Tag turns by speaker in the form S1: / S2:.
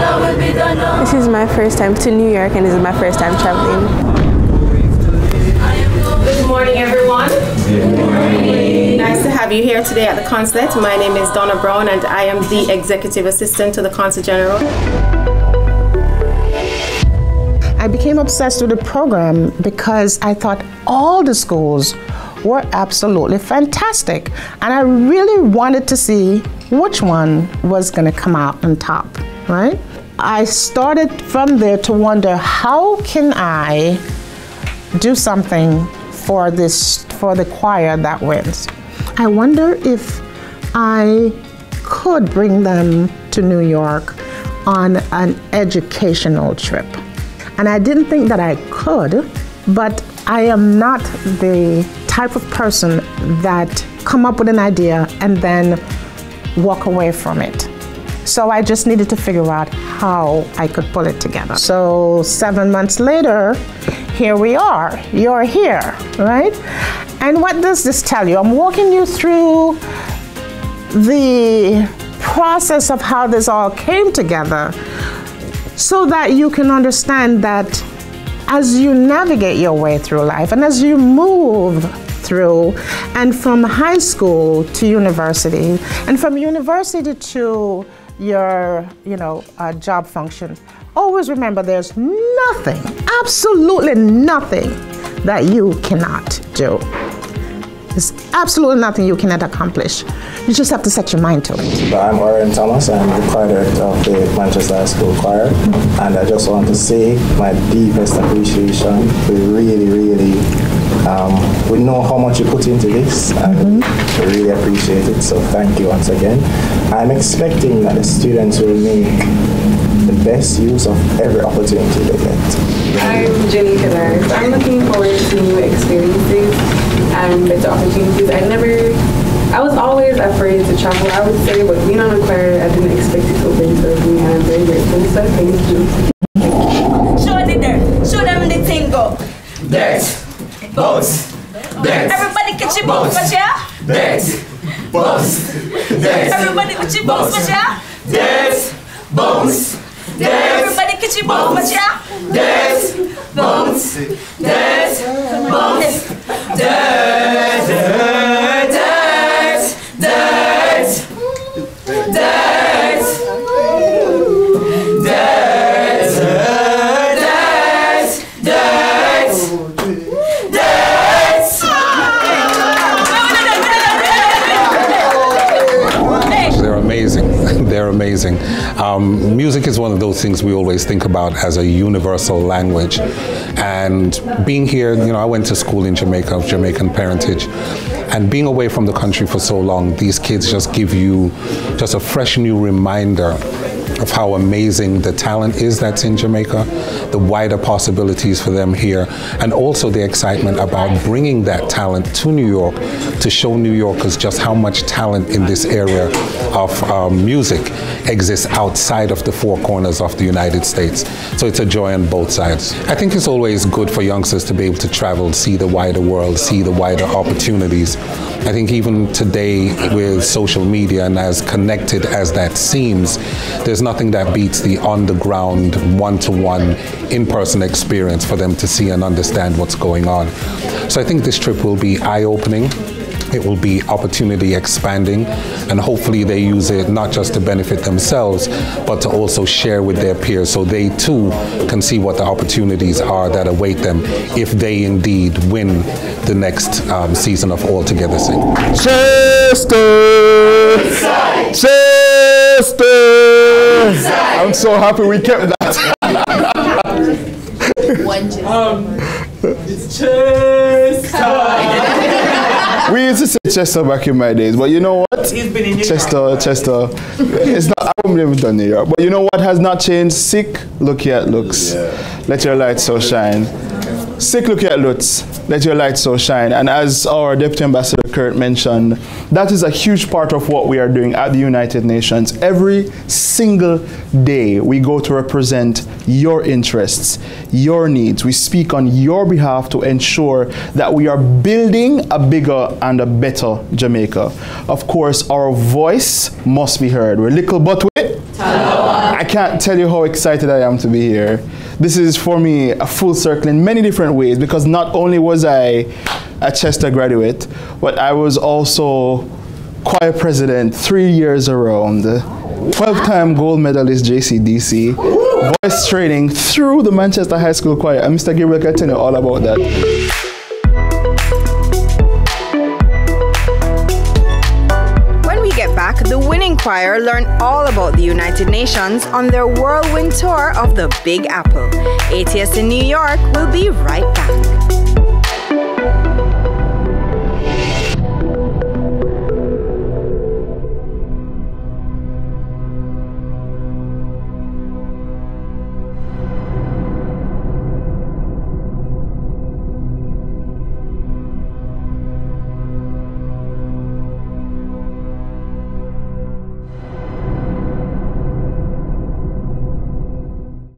S1: This is my first time to New York, and this is my first time traveling.
S2: Good morning, everyone. Good morning. Nice to have you here today at the consulate. My name is Donna Brown, and I am the Executive Assistant to the Consul General.
S3: I became obsessed with the program because I thought all the schools were absolutely fantastic, and I really wanted to see which one was going to come out on top, right? I started from there to wonder, how can I do something for the choir that wins? I wonder if I could bring them to New York on an educational trip. And I didn't think that I could, but I am not the type of person that come up with an idea and then walk away from it. So I just needed to figure out how I could pull it together. So 7 months later, here we are. You're here, right? And what does this tell you? I'm walking you through the process of how this all came together, so that you can understand that as you navigate your way through life and as you move through, and from high school to university, and from university to your job function, always remember there's nothing, absolutely nothing that you cannot do. There's absolutely nothing you cannot accomplish. You just have to set your mind to it.
S4: I'm Orion Thomas. I'm the choir director of the Manchester High School Choir. And I just want to say my deepest appreciation. We know how much you put into this, and we really appreciate it. So thank you once again. I'm expecting that the students will make the best use of every opportunity they get.
S5: I'm Jamaica. I'm looking forward to new experiences and better opportunities. I was always afraid to travel, I would say, but being on a choir, I didn't expect it to open for me, and I'm very grateful. So thank you.
S6: Show the dirt. Show them the thing go.
S7: Dirt. Bounce. Dirt.
S6: Everybody catch your bounce, but yeah?
S7: Dirt. Bounce. Dirt.
S6: Everybody catch your bounce, but yeah?
S7: Dirt. Bounce. Dirt.
S6: Everybody catch your bounce, but yeah?
S7: Dirt. Bounce. Dirt. Bounce. Dirt.
S8: They're amazing. Music is one of those things we always think about as a universal language. And being here, I went to school in Jamaica, of Jamaican parentage. And being away from the country for so long, these kids just give you just a fresh new reminder of how amazing the talent is that's in Jamaica, the wider possibilities for them here, and also the excitement about bringing that talent to New York to show New Yorkers just how much talent in this area of music exists outside of the four corners of the United States. So it's a joy on both sides. I think it's always good for youngsters to be able to travel, see the wider world, see the wider opportunities. I think even today with social media, and as connected as that seems, there's nothing that beats the on-the-ground, one-to-one, in-person experience for them to see and understand what's going on. So I think this trip will be eye-opening. It will be opportunity expanding, and hopefully they use it not just to benefit themselves, but to also share with their peers so they too can see what the opportunities are that await them if they indeed win the next season of All Together Sing.
S9: Chester! Chester! I'm so happy we kept that.
S7: It's Chester!
S9: We used to say Chester back in my days, but you know what?
S7: He's been in New
S9: Chester,
S7: York.
S9: Chester. It's not, I won't never done New York. But you know what has not changed? Sick, look at looks. Yeah. Let your light so shine. Sick, look at looks. Let your light so shine. And as our Deputy Ambassador Kurt mentioned, That is a huge part of what we are doing at the United Nations. Every single day we go to represent your interests, your needs. We speak on your behalf to ensure that we are building a bigger and a better Jamaica. Of course, our voice must be heard. We're little but with. I can't tell you how excited I am to be here. This is for me a full circle in many different ways, because not only was I a Chester graduate, but I was also choir president 3 years around, 12-time gold medalist JCDC, voice training through the Manchester High School Choir, and Mr. Gabriel can tell you all about that.
S10: When we get back, the winning choir learn all about the United Nations on their whirlwind tour of the Big Apple. ATS in New York will be right back.